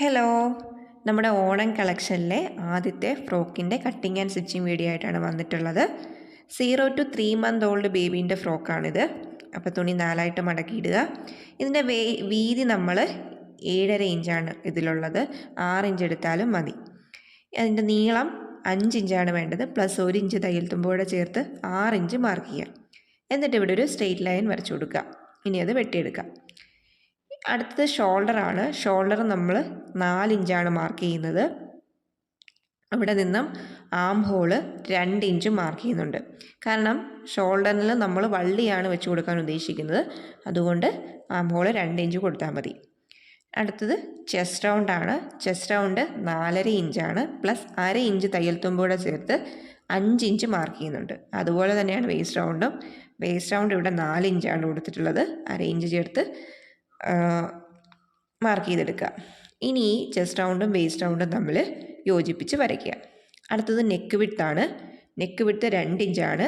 Hello, നമ്മുടെ ഓണം കളക്ഷനിലെ ആദ്യത്തെ ഫ്രോക്കിൻ്റെ cutting and stitching video ആയിട്ടാണ് വന്നിട്ടുള്ളത്. 0 to 3 month ഓൾഡ് ബേബീൻ്റെ ഫ്രോക്കാണിത്. അപ്പോൾ തുണി 4ആയിട്ട് മടക്കിയിടുക. ഇതിൻ്റെ വീതി നമ്മൾ 7.5 ഇഞ്ചാണ് ഇതിലുള്ളത്. 6 ഇഞ്ച് എടുത്താലും മതി. അതിൻ്റെ നീളം 5 ഇഞ്ചാണ് വേണ്ടത്. പ്ലസ് 1 ഇഞ്ച് തയ്യൽ തുമ്പോടെ ചേർത്ത് 6 ഇഞ്ച് മാർക്ക് ചെയ്യുക. എന്നിട്ട് ഇവിടെ ഒരു സ്ട്രെയിറ്റ് ലൈൻ വരച്ചു കൊടുക്കുക. ഇനി അത് വെട്ടിയെടുക്കാം. അടുത്തത് ഷോൾഡറാണ്. ഷോൾഡർ നമ്മൾ 4 ഇഞ്ചാണ് മാർക്ക് ചെയ്യുന്നത്. അവിടെ നിന്നും ആം ഹോള് 2 ഇഞ്ച് മാർക്ക് ചെയ്യുന്നുണ്ട്. കാരണം ഷോൾഡറിൽ നമ്മൾ വള്ളിയാണ് വെച്ച് കൊടുക്കാൻ ഉദ്ദേശിക്കുന്നത്. അതുകൊണ്ട് ആം ഹോള് 2 ഇഞ്ച് കൊടുത്താൽ മതി. അടുത്തത് ചെസ്റ്റ് റൗണ്ടാണ്. ചെസ്റ്റ് റൗണ്ട് 4.5 ഇഞ്ചാണ്. പ്ലസ് 1/2 ഇഞ്ച് തയ്യൽ തുമ്പോടെ ചേർത്ത് 5 ഇഞ്ച് മാർക്ക് ചെയ്യുന്നുണ്ട്. അതുപോലെ തന്നെയാണ് വേസ്റ്റ് റൗണ്ടും. വേസ്റ്റ് റൗണ്ട് ഇവിടെ 4 ഇഞ്ചാണ് കൊടുത്തിട്ടുള്ളത്. 1/2 ഇഞ്ച് ചേർത്ത് മാർക്ക് ചെയ്തെടുക്കുക. ഇനി ചെസ്റ്റ് റൗണ്ടും വേസ്റ്റ് റൗണ്ടും തമ്മിൽ യോജിപ്പിച്ച് വരയ്ക്കുക. അടുത്തത് നെക്ക് വിഡ്ത്താണ്. നെക്ക് വിഡ്ത്ത് 2 ഇഞ്ചാണ്.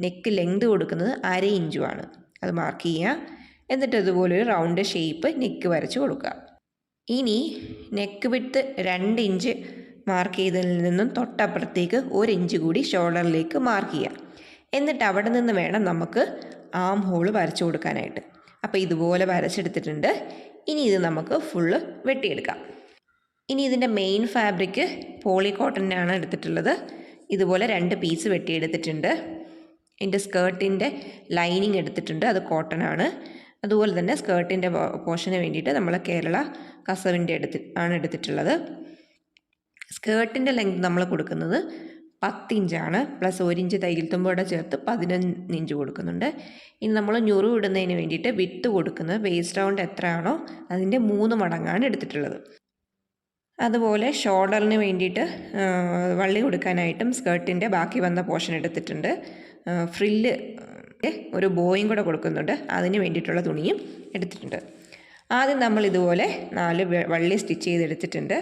നെക്ക് ലെങ്ത് കൊടുക്കുന്നത് 1/2 ഇഞ്ചുമാണ്. അത് മാർക്ക് ചെയ്യുക. എന്നിട്ട് അതുപോലൊരു റൗണ്ട് ഷേപ്പ് നെക്ക് വരച്ച് കൊടുക്കുക. ഇനി നെക്ക് വിഡ്ത്ത് 2 ഇഞ്ച് മാർക്ക് ചെയ്തതിൽ നിന്നും തൊട്ടപ്പുറത്തേക്ക് 1 ഇഞ്ച് കൂടി ഷോൾഡറിലേക്ക് മാർക്ക് ചെയ്യുക. എന്നിട്ട് അവിടെ നിന്ന് വേണം നമുക്ക് ആം ഹോൾ വരച്ചു കൊടുക്കാനായിട്ട്. അപ്പോൾ ഇതുപോലെ വരച്ചെടുത്തിട്ടുണ്ട്. ഇനി ഇത് നമുക്ക് ഫുള്ള് വെട്ടിയെടുക്കാം. ഇനി ഇതിൻ്റെ മെയിൻ ഫാബ്രിക് പോളി കോട്ടനാണ് എടുത്തിട്ടുള്ളത്. ഇതുപോലെ 2 പീസ് വെട്ടിയെടുത്തിട്ടുണ്ട്. ഇതിൻ്റെ സ്കേർട്ടിൻ്റെ ലൈനിങ് എടുത്തിട്ടുണ്ട്. അത് കോട്ടനാണ്. അതുപോലെ തന്നെ സ്കേർട്ടിൻ്റെ പോർഷന് വേണ്ടിയിട്ട് നമ്മൾ കേരള കസവിൻ്റെ ആണ് എടുത്തിട്ടുള്ളത്. സ്കേർട്ടിൻ്റെ ലെങ്ത് നമ്മൾ കൊടുക്കുന്നത് 10 ഇഞ്ചാണ്. പ്ലസ് 1 ഇഞ്ച് തയ്യൽ തുമ്പോടെ ചേർത്ത് 11 ഇഞ്ച് കൊടുക്കുന്നുണ്ട്. ഇനി നമ്മൾ ഞുറു ഇടുന്നതിന് വേണ്ടിയിട്ട് വിട്ട് കൊടുക്കുന്നത് വേസ്റ്റ് റൗണ്ട് എത്രയാണോ അതിൻ്റെ 3 മടങ്ങാണ് എടുത്തിട്ടുള്ളത്. അതുപോലെ ഷോൾഡറിന് വേണ്ടിയിട്ട് വള്ളി കൊടുക്കാനായിട്ടും സ്കേർട്ടിൻ്റെ ബാക്കി വന്ന പോർഷൻ എടുത്തിട്ടുണ്ട്. ഫ്രില്ല് ഒരു ബോയും കൂടെ കൊടുക്കുന്നുണ്ട്. അതിന് വേണ്ടിയിട്ടുള്ള തുണിയും എടുത്തിട്ടുണ്ട്. ആദ്യം നമ്മൾ ഇതുപോലെ 4 വള്ളി സ്റ്റിച്ച് ചെയ്തെടുത്തിട്ടുണ്ട്.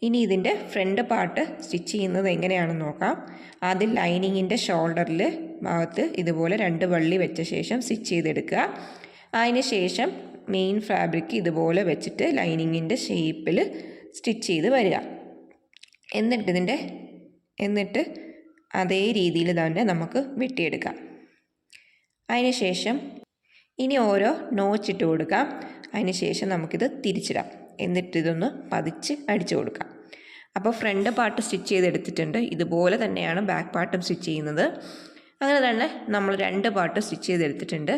ഇനി ഇതിൻ്റെ ഫ്രണ്ട് പാർട്ട് സ്റ്റിച്ച് ചെയ്യുന്നത് എങ്ങനെയാണെന്ന് നോക്കാം. ആദ്യം ലൈനിങ്ങിൻ്റെ ഷോൾഡറിൽ ഭാഗത്ത് ഇതുപോലെ 2 വള്ളി വെച്ച ശേഷം സ്റ്റിച്ച് ചെയ്തെടുക്കുക. അതിന് ശേഷം മെയിൻ ഫാബ്രിക് ഇതുപോലെ വെച്ചിട്ട് ലൈനിങ്ങിൻ്റെ ഷേപ്പിൽ സ്റ്റിച്ച് ചെയ്ത് വരിക. എന്നിട്ട് അതേ രീതിയിൽ തന്നെ നമുക്ക് വെട്ടിയെടുക്കാം. അതിന് ശേഷം ഇനി ഓരോ നോച്ചിട്ട് കൊടുക്കാം. അതിന് ശേഷം നമുക്കിത് തിരിച്ചിടാം. എന്നിട്ടിതൊന്ന് പതിച്ച് അടിച്ചു കൊടുക്കാം. അപ്പോൾ ഫ്രണ്ട് പാർട്ട് സ്റ്റിച്ച് ചെയ്തെടുത്തിട്ടുണ്ട്. ഇതുപോലെ തന്നെയാണ് ബാക്ക് പാർട്ടും സ്റ്റിച്ച് ചെയ്യുന്നത്. അങ്ങനെ തന്നെ നമ്മൾ 2 പാർട്ട് സ്റ്റിച്ച് ചെയ്തെടുത്തിട്ടുണ്ട്.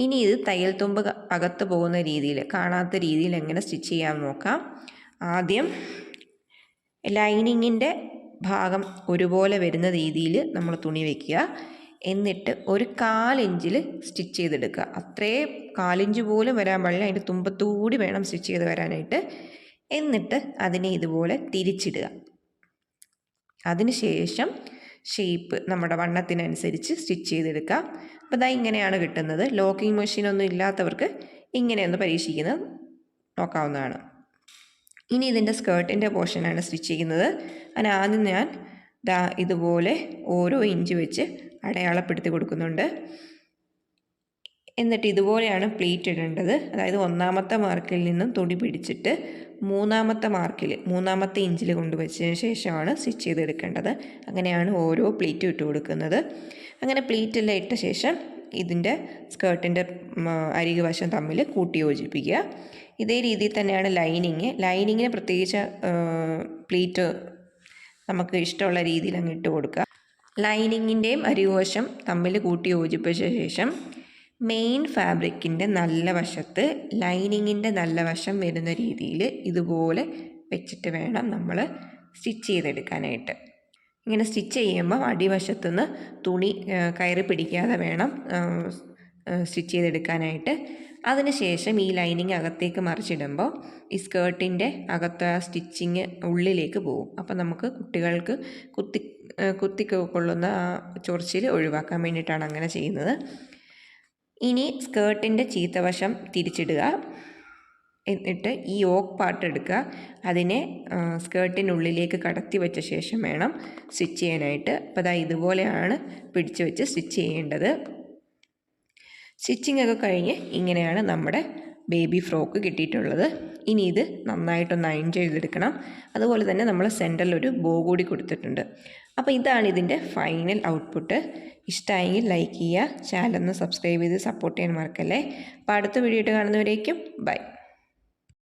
ഇനി ഇത് തയ്യൽ തുമ്പ് അകത്ത് പോകുന്ന രീതിയിൽ കാണാത്ത രീതിയിൽ എങ്ങനെ സ്റ്റിച്ച് ചെയ്യാമെന്ന് നോക്കാം. ആദ്യം ലൈനിങ്ങിൻ്റെ ഭാഗം ഒരുപോലെ വരുന്ന രീതിയിൽ നമ്മൾ തുണി വയ്ക്കുക. എന്നിട്ട് ഒരു 1/4 ഇഞ്ചിൽ സ്റ്റിച്ച് ചെയ്തെടുക്കുക. അത്രേ 1/4 ഇഞ്ച് പോലും വരാൻ പാടില്ല. അതിൻ്റെ തുമ്പത്തൂടി വേണം സ്റ്റിച്ച് ചെയ്ത് വരാനായിട്ട്. എന്നിട്ട് അതിനെ ഇതുപോലെ തിരിച്ചിടുക. അതിന് ശേഷം ഷേപ്പ് നമ്മുടെ വണ്ണത്തിനനുസരിച്ച് സ്റ്റിച്ച് ചെയ്തെടുക്കുക. അപ്പോൾ ഇതാ ഇങ്ങനെയാണ് കിട്ടുന്നത്. ലോക്കിംഗ് മെഷീനൊന്നും ഇല്ലാത്തവർക്ക് ഇങ്ങനെയൊന്ന് പരീക്ഷിക്കുന്നത് നോക്കാവുന്നതാണ്. ഇനി ഇതിൻ്റെ സ്കേർട്ടിൻ്റെ പോർഷനാണ് സ്റ്റിച്ച് ചെയ്യുന്നത്. ആദ്യം ഞാൻ ഇതുപോലെ ഓരോ ഇഞ്ച് വെച്ച് അടയാളപ്പെടുത്തി കൊടുക്കുന്നുണ്ട്. എന്നിട്ട് ഇതുപോലെയാണ് പ്ലീറ്റ് ഇടേണ്ടത്. അതായത് 1ാമത്തെ മാർക്കിൽ നിന്നും തുണി പിടിച്ചിട്ട് 3ാമത്തെ ഇഞ്ചിൽ കൊണ്ടുവച്ചതിന് ശേഷമാണ് സ്റ്റിച്ച് ചെയ്തെടുക്കേണ്ടത്. അങ്ങനെയാണ് ഓരോ പ്ലീറ്റും ഇട്ട് കൊടുക്കുന്നത്. അങ്ങനെ പ്ലീറ്റെല്ലാം ഇട്ട ശേഷം ഇതിൻ്റെ സ്കേർട്ടിൻ്റെ അരികു വശം തമ്മിൽ കൂട്ടി യോജിപ്പിക്കുക. ഇതേ രീതിയിൽ തന്നെയാണ് ലൈനിങ്ങിന് പ്രത്യേകിച്ച് പ്ലീറ്റ് നമുക്ക് ഇഷ്ടമുള്ള രീതിയിൽ അങ്ങ് ഇട്ട് കൊടുക്കുക. ലൈനിങ്ങിൻ്റെയും അരികുവശം തമ്മിൽ കൂട്ടി യോജിപ്പിച്ച ശേഷം മെയിൻ ഫാബ്രിക്കിൻ്റെ നല്ല വശത്ത് ലൈനിങ്ങിൻ്റെ നല്ല വശം വരുന്ന രീതിയിൽ ഇതുപോലെ വെച്ചിട്ട് വേണം നമ്മൾ സ്റ്റിച്ച് ചെയ്തെടുക്കാനായിട്ട്. ഇങ്ങനെ സ്റ്റിച്ച് ചെയ്യുമ്പോൾ അടിവശത്തുനിന്ന് തുണി കയറി പിടിക്കാതെ വേണം സ്റ്റിച്ച് ചെയ്തെടുക്കാനായിട്ട്. അതിനുശേഷം ഈ ലൈനിങ് അകത്തേക്ക് മറിച്ചിടുമ്പോൾ ഈ സ്കേർട്ടിൻ്റെ അകത്ത് സ്റ്റിച്ചിങ് ഉള്ളിലേക്ക് പോകും. അപ്പോൾ നമുക്ക് കുട്ടികൾക്ക് കുത്തിക്കൊള്ളുന്ന ചൊറിച്ചിൽ ഒഴിവാക്കാൻ വേണ്ടിയിട്ടാണ് അങ്ങനെ ചെയ്യുന്നത്. ഇനി സ്കേർട്ടിൻ്റെ ചീത്തവശം തിരിച്ചിടുക. എന്നിട്ട് ഈ യോക്ക് പാർട്ട് എടുക്കുക. അതിനെ സ്കേർട്ടിനുള്ളിലേക്ക് കടത്തി വെച്ച ശേഷം വേണം സ്റ്റിച്ച് ചെയ്യാനായിട്ട്. അപ്പോൾ അതാ ഇതുപോലെയാണ് പിടിച്ച് വെച്ച് സ്റ്റിച്ച് ചെയ്യേണ്ടത്. സ്റ്റിച്ചിങ് ഒക്കെ കഴിഞ്ഞ് ഇങ്ങനെയാണ് നമ്മുടെ ബേബി ഫ്രോക്ക് കിട്ടിയിട്ടുള്ളത്. ഇനി ഇത് നന്നായിട്ടൊന്ന് അയൺ ചെയ്തെടുക്കണം. അതുപോലെ തന്നെ നമ്മൾ സെൻറ്ററിൽ ഒരു ബോ കൂടി കൊടുത്തിട്ടുണ്ട്. അപ്പോൾ ഇതാണ് ഇതിൻ്റെ ഫൈനൽ ഔട്ട്പുട്ട്. ഇഷ്ടമായെങ്കിൽ ലൈക്ക് ചെയ്യുക, ചാനൽ ഒന്ന് സബ്സ്ക്രൈബ് ചെയ്ത് സപ്പോർട്ട് ചെയ്യാൻ മറക്കല്ലേ. അപ്പോൾ അടുത്ത വീഡിയോ ആയിട്ട് കാണുന്നവരേക്കും ബൈ.